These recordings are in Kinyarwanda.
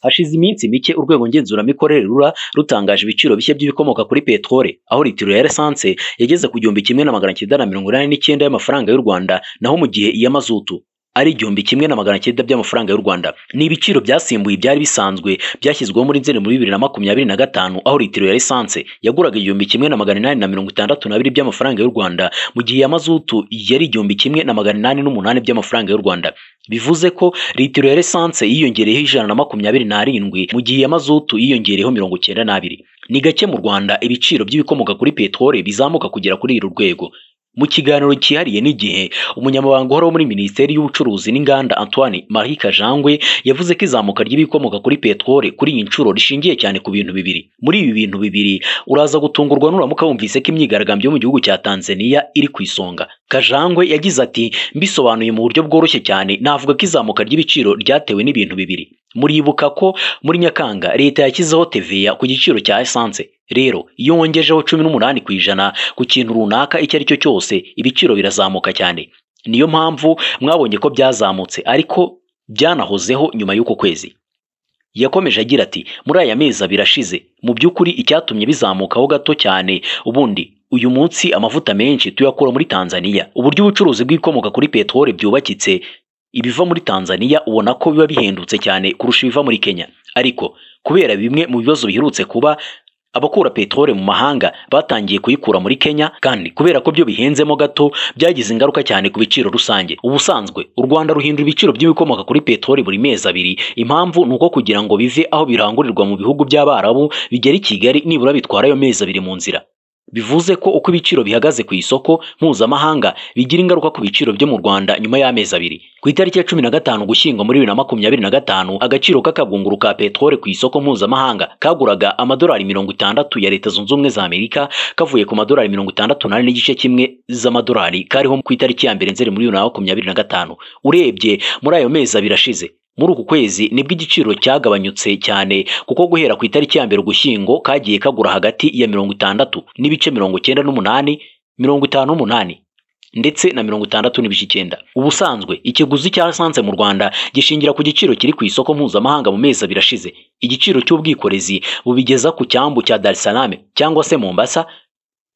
Hashize iminsi mike urwego ngenzuramikorere rura rutangaje ibiciro bishya by'ibikomoka kuri peteroli, aho litiro ya esanse yageze ku 1989 y'amafaranga y'u Rwanda, naho mu gihe iya mazutu ari 1900 by'amafaranga y'u Rwanda. Ni ibiciro byasimbuye byari bisanzwe byashyizweho muri Nzeri muri 2025, aho litiro ya esanse yaguraga 1862 by'amafaranga y'u Rwanda, mu gihe ya mazutu yari 1808 by'amafaranga y'u Rwanda. Bivuze ko litiro ya esanse yiyongereyeho 127, mu gihe ya mazutu yiyongereyeho 92. Ni gake mu Rwanda ibiciro by'ibikomoka kuri peteroli bizamuka kugera kuri uru rwego. Mu kiganiro cyihariye n'igihe, umunyamabanga uhoraho muri Minisiteri y'Ubucuruzi n'Inganda Antoine Marie Kajangwe yavuze ko izamuka ry'ibikomoka kuri peteroli kuri iyi nshuro rishingiye cyane ku bintu bibiri. Muri ibi bintu bibiri uraza gutungurwa nuramuka wumvise ko imyigaragambyo yo mu gihugu cya Tanzania iri ku isonga. Kajangwe yagize ati, mbisobanuye mu buryo bworoshye cyane, navuga ko izamuka ry'ibiciro ryatewe n'ibintu bibiri. Muribuka ko muri Nyakanga leta yashyizeho TVA ku giciro cya esanse. Rero iyo wongejeho 18% ku kintu runaka icyo ari cyo cyose, ibiciro birazamuka cyane. Niyo mpamvu mwabonye ko byazamutse, ariko byanahozeho nyuma y'uko kwezi. Yakomeje agira ati, muri aya mezi birashize, mu by'ukuri icyatumye bizamukaho gato cyane, ubundi uyu munsi amavuta menshi tuyakura muri Tanzania. Uburyo ubucuruzi bw'ibikomoka kuri peteroli byubakitse, ibiva muri Tanzania ubona ko biba bihendutse cyane kurusha ibiva muri Kenya. Ariko kubera bimwe mu bibazo biherutse kuba, abakura peteroli mu mahanga batangiye kuyikura muri Kenya, kandi kubera ko byo bihenzemo gato byagize ingaruka cyane ku biciro rusange. Ubusanzwe u Rwanda ruhindura ibiciro by'ibikomoka kuri peteroli buri mezi abiri. Impamvu nuko kugira ngo bive aho birangurirwa mu bihugu by'Abarabu bigera i Kigali nibura bitwara ayo mezi abiri mu nzira. Bivuze ko uko ibiciro bihagaze ku isoko mpuzamahanga bigira ingaruka ku biciro byo mu Rwanda nyuma y'amezi abiri. Ku itariki ya 15 Ugushyingo muri 2025, agaciro k'akagunguru ka peteroli ku isoko mpuzamahanga kaguraga amadolari 60 ya Leta Zunze Ubumwe za Amerika, kavuye ku madolari 68 n'igice kimwe z'amadolari kariho ku itariki ya 1 Nzeri muri 2025. Urebye muri ayo mezi abiri ashize, muri uku kwezi nibwo igiciro cyagabanyutse cyane, kuko guhera ku itariki ya 1 Ugushyingo kagiye kagura hagati ya 60 n'ibice 98, 58 ndetse na 60 n'ibice 9. Ubusanzwe ikiguzi cya esanse mu Rwanda gishingira ku giciro kiri ku isoko mpuzamahanga mu mezi abiri ashize. Igiciro cy'ubwikorezi bubigeza ku cyambu cya Dar es Salaam cyangwa se Mombasa,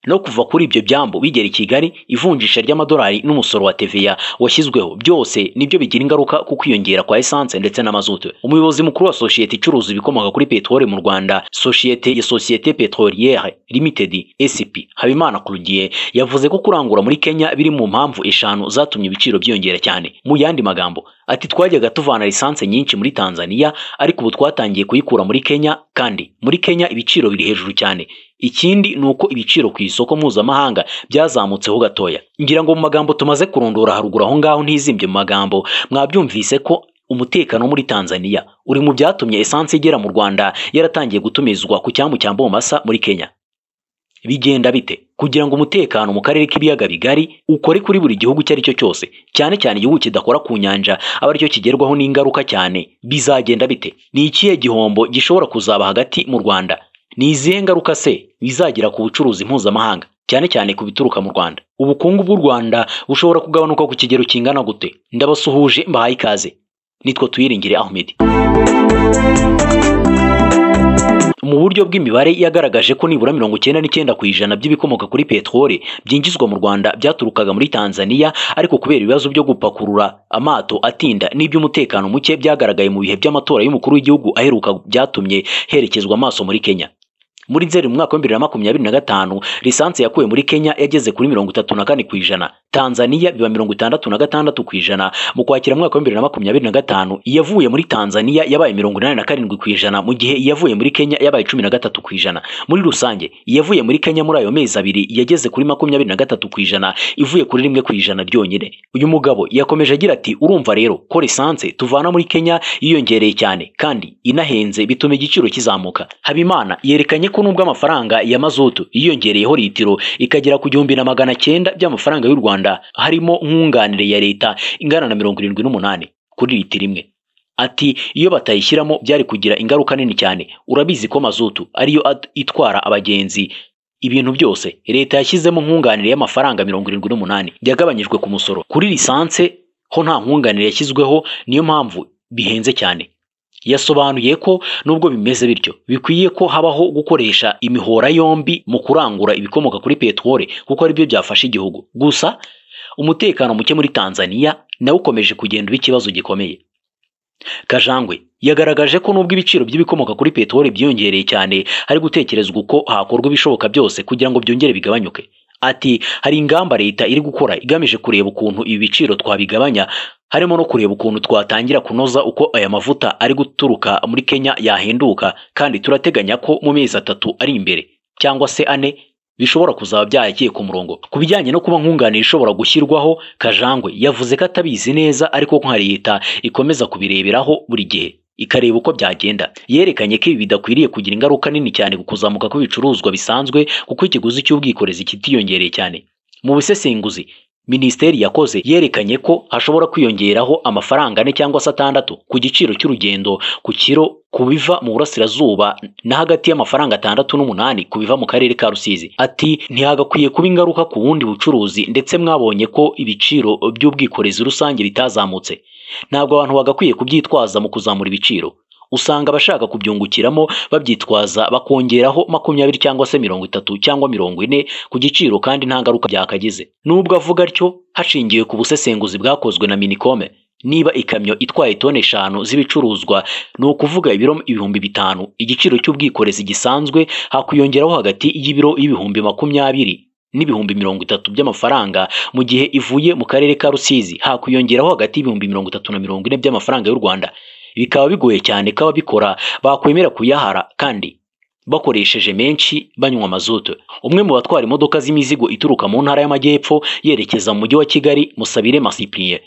no kuva kuri ibyo byambo bigera i Kigali, ivunjisha ry'amadolari n'umusoro wa TVA washyizweho, byose nibyo bigira ingaruka ku kwiyongera kwa esanse ndetse na mazutu. Umuyobozi mukuru wa sosiyete icuruza ibikomoka kuri peteroli mu Rwanda, Societe Petrolière Limited SCP, Habimana Claudien, yavuze ko kurangura muri Kenya biri mu mpamvu eshanu zatumye ibiciro byiyongera cyane. Mu yandi magambo ati, twajyaga tuvana lisanse nyinshi muri Tanzania, ariko ubu twatangiye kuyikura muri Kenya, kandi muri Kenya ibiciro biri hejuru cyane. Ikindi nuko ibiciro ku isoko mpuzamahanga byazamutseho gatoya. Ngira ngo mu magambo tumaze kurondora haruguru aho ngaho ntizimbye mu magambo, mwabyumvise ko umutekano muri Tanzania uri mu byatumye esanse igera mu Rwanda yaratangiye gutumizwa ku cyambu cya Mombasa muri Kenya. Bigenda bite kugira ngo umutekano mu karere k'ibiyaga bigari ukore kuri buri gihugu icyo ari cyo cyose, cyane cyane igihugu kidakora ku nyanja aba aricyo kigerwaho n'ingaruka cyane? Bizagenda bite? Ni ikihe gihombo gishobora kuzaba hagati mu Rwanda? Ni izihe ngaruka se bizagira ku bucuruzi mpuzamahanga, cyane cyane ku bituruka mu Rwanda? Ubukungu bw'u Rwanda bushobora kugabanuka ku kigero kingana gute? Ndabasuhuje, mbahaye ikaze. Nitwa Tuyiringire Ahmed. Mu buryo bw'imibare yagaragaje ko nibura 99% by'ibikomoka kuri peteroli byinjizwa mu Rwanda byaturukaga muri Tanzania, ariko kubera ibibazo byo gupakurura amato atinda n'iby'umutekano muke byagaragaye mu bihe by'amatora y'umukuru w'igihugu aheruka, byatumye herekezwa amaso muri Kenya. Muri Nzeri mu mwaka wa 2025, lisanse yakuwe muri Kenya yageze kuri 34%, Tanzania biba 66%. Mu Kwakira mu mwaka wa 2025, yavuye muri Tanzania yabaye 87%, mu gihe yavuye muri Kenya yabaye 13%. Muri rusange yavuye muri Kenya muri ayo mezi abiri yageze kuri 23%, ivuye kuri 1% ryonyine. Uyu mugabo yakomeje agira ati, urumva rero ko lisanse tuvana muri Kenya yiyongereye cyane kandi inahenze, bituma igiciro kizamuka. Habimana yerekanye ko nubwo amafaranga ya mazutu yiyongereyeho litiro ikagera ku 1900 by'amafaranga y'u Rwanda, harimo nkunganire ya leta ingana na 78 kuri litiro imwe. Ati, iyo batayishyiramo byari kugira ingaruka nini cyane. Urabizi ko mazutu ariyo itwara abagenzi ibintu byose. Leta yashyizemo nkunganire y'amafaranga 78 yagabanyijwe ku musoro. Kuri lisanse ho nta nkunganire yashyizweho, niyo mpamvu bihenze cyane. Yasobanuye ko nubwo bimeze bityo bikwiye ko habaho gukoresha imihora yombi mu kurangura ibikomoka kuri petrole kuko ari byo byafasha igihugu. Gusa umutekano muke muri Tanzania nawe ukomeje kugenda uba ikibazo gikomeye. Kajangwe yagaragaje ko nubwo ibiciro by'ibikomoka kuri petrole byiyongereye cyane hari gutekerezwa uko hakorwa ibishoboka byose kugira ngo byongere bigabanyuke. Ati hari ingamba leta iri gukora igamije kureba ukuntu ibi biciro twabigabanya, harimo no kureba ukuntu twatangira kunoza uko aya mavuta ari guturuka muri Kenya yahinduka, kandi turateganya ko mu mezi 3 ari imbere cyangwa se 4 bishobora kuzaba byagiye ku murongo. Ku bijyanye no kuba nkunganira ishobora gushyirwaho, Kajangwe yavuze ko atabizi neza ariko ko leta ikomeza kubireberaho buri gihe ikareba uko byagenda. Yerekanye ko ibi bidakwiriye kugira ingaruka nini cyane ku kuzamuka kw'ibicuruzwa bisanzwe kuko ikiguzi cy'ubwikorezi kitiyongereye cyane. Mu busesenguzi Minisiteri yakoze yerekanye ko hashobora kwiyongeraho amafaranga 4 cyangwa 6 ku giciro cy'urugendo ku kiro kubiva mu burasirazuba na hagati y'amafaranga 6 n'8 kubiva mu karere ka Rusizi. Ati ntihagakwiye kuba ingaruka ku wundi bucuruzi, ndetse mwabonye ko ibiciro by'ubwikorezi rusange bitazamutse. Ntabwo abantu bagakwiye kubyitwaza mu kuzamura ibiciro. Usanga abashaka kubyungukiramo babyitwaza bakongeraho 20 cyangwa se 30 cyangwa 40 ku giciro kandi nta ngaruka byakagize. Nubwo avuga atyo hashingiwe ku busesenguzi bwakozwe na Minicome, niba ikamyo itwaye tone 5 z'ibicuruzwa no ukuvuga ibiro 5,000, igiciro cy'ubwikorezi gisanzwe hakwiyongeraho hagati y'ibiro 20,020 n'ibihumbi 30 by'amafaranga, mu gihe ivuye mu karere ka Rusizi hakwiyongeraho hagati y'ibihumbi 30 na 40 by'amafaranga y'u Rwanda. Bikaba bigoye cyane ko ababikora bakwemera kuyahara kandi bakoresheje menshi banywa mazutu. Umwe mu batwara imodoka z'imizigo ituruka mu ntara y'Amajyepfo yerekeza mu mujyi wa Kigali, Musabire Masiprie,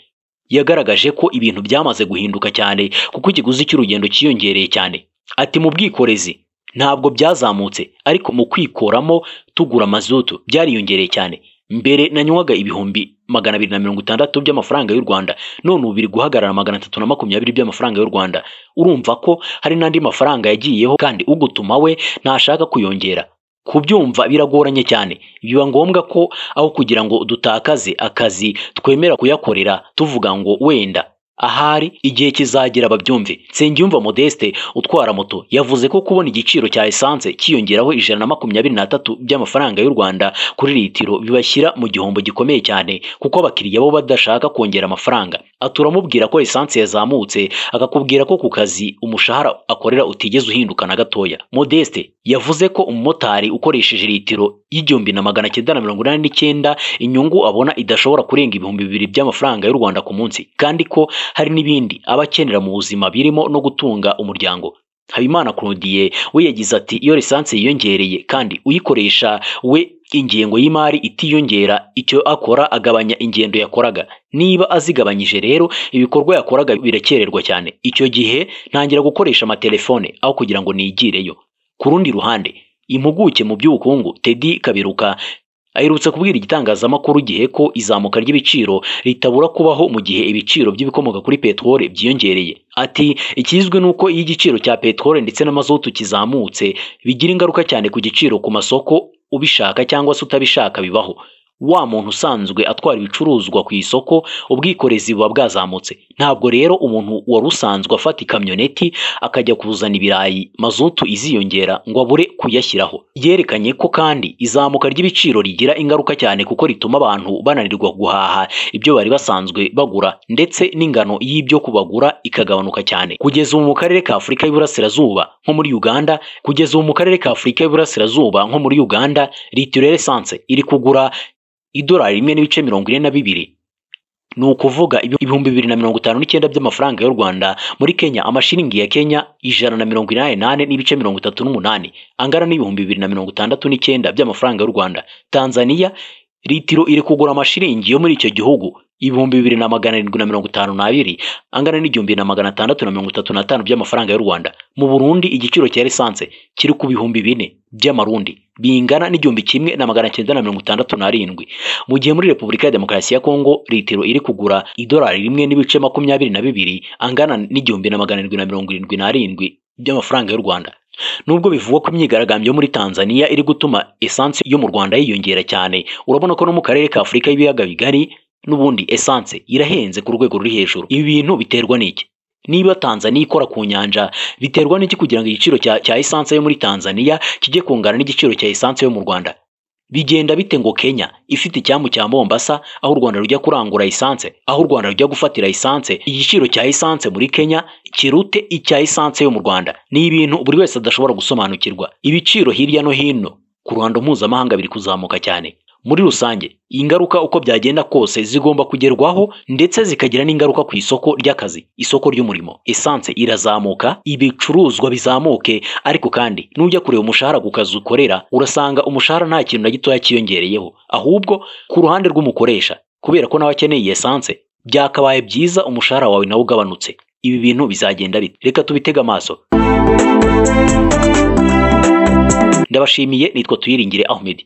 yagaragaje ko ibintu byamaze guhinduka cyane kuko ikiguzi cy'urugendo cyiyongereye cyane. Ati mu bwikorezi ntabwo byazamutse ariko mu kwikoramo tugura mazutu byariyongereye cyane. Mbere nanywaga ibihumbi 260 by'amafaranga y'u Rwanda, none ubu biri guhagarara 320 by'amafaranga y'u Rwanda. Urumva ko hari n'andi mafaranga yagiyeho kandi ugutuma we ntashaka kuyongera. Kubyumva biragoranye cyane, biba ngombwa ko aho kugira ngo dutakaze akazi twemera kuyakorera tuvuga ngo wenda ahari igihe kizagera babyumve. Nsengiyumva Modeste utwara moto yavuze ko kubona igiciro cya essence kiyongeraho 123 by'amafaranga y'u Rwanda kuri litiro bibashyira mu gihombo gikomeye cyane kuko abakiriya bo badashaka kongera amafaranga. Aturamubwira ko essence yazamutse akakubwira ko ku kazi umushahara akorera utigeze uhinduka na gatoya. Modeste yavuze ko umumotari ukoresheje litiro y'989 inyungu abona idashobora kurenga ibihumbi 2 by'amafaranga y'u Rwanda ku munsi, kandi ko hari n'ibindi abakenera mu buzima birimo no gutunga umuryango. Habimana Claudie we yagize ati iyo lisansi yiyongereye kandi uyikoresha we ingengo y'imari itiyongera, icyo akora agabanya ingendo yakoraga. Niba azigabanyije rero ibikorwa yakoraga birakererwa cyane. Icyo gihe ntangira gukoresha amatelefone aho kugira ngo nigireyo. Ku rundi ruhande impuguke mu by'ubukungu Teddy Kaberuka aherutse kubwira igitangazamakuru gihe ko izamuka ry'ibiciro ritabura kubaho mu gihe ibiciro by'ibikomoka kuri petrole byiyongereye. Ati ikizwe nuko iyo igiciro cya petrole ndetse n'amazutu kizamutse bigira ingaruka cyane ku giciro ku masoko, ubishaka cyangwa se utabishaka bibaho. Wa muntu usanzwe atwara ibicuruzwa ku isoko ubwikorezi buba bwazamutse. Ntabwo rero umuntu wari usanzwe afata ikamyoneti akajya kuzana ibirayi mazutu iziyongera ngo abure kuyashyiraho. Yerekanye ko kandi izamuka ry'ibiciro rigira ingaruka cyane kuko rituma abantu bananirwa guhaha ibyo bari basanzwe bagura, ndetse n'ingano y'ibyo kubagura ikagabanuka cyane. Kugeza ubu mu karere ka Afurika y'Iburasirazuba nko muri Uganda, litiro y'essence iri kugura $1.42, ni ukuvuga ibihumbi 259 by'amafaranga y'u Rwanda. Muri Kenya amashiringi ya Kenya 188.38 angana n'ibihumbi 269 by'amafaranga y'u Rwanda. Tanzania litiro iri kugura amashiringi yo muri icyo gihugu 2,752 angana n'igihumbi 635 by'amafaranga y'u Rwanda. Mu Burundi igiciro cya essence kiri ku bihumbi 4 by'amarundi bingana n'igihumbi 1,967. Mu gihe muri Repubulika ya Demokarasi ya Kongo litiro iri kugura $1.22 angana n'igihumbi 777 by'amafaranga y'u Rwanda. Nubwo bivugwa ko imyigaragambyo muri Tanzania iri gutuma essence yo mu Rwanda yiyongera cyane, urabona ko no mu karere ka Afurika y'ibiyaga bigari n'ubundi essence irahenze ku rwego ruri hejuru. Ibi bintu biterwa n'iki? Niba Tanzania ikora ku nyanja biterwa n'iki kugira ngo igiciro cya essence yo muri Tanzania kijye kungana n'igiciro cya essence yo mu Rwanda? Bigenda bite ngo Kenya ifite icyambu cya Mombasa aho u Rwanda rujya kurangura essence, aho u Rwanda rujya gufatira essence, igiciro cya essence muri Kenya kirute icya essence yo mu Rwanda? Ni ibintu buri wese adashobora gusobanukirwa. Ibiciro hirya no hino ku ruhando mpuzamahanga biri kuzamuka cyane. Muri rusange ingaruka uko byagenda kose zigomba kugerwaho ndetse zikagira n'ingaruka ku isoko ry'akazi, isoko ry'umurimo. Essence irazamuka, ibicuruzwa bizamuke, ariko kandi nujya kureba umushahara ku kazi ukorera urasanga umushahara nta kintu na gitoya kiyongereyeho, ahubwo ku ruhande rw'umukoresha kubera ko nawe akeneye iyi essence byakabaye byiza umushahara wawe nawe ugabanutse. Ibi bintu bizagenda bite? Reka tubitega amaso. Ndabashimiye, nitwa Tuyiringire Ahmed.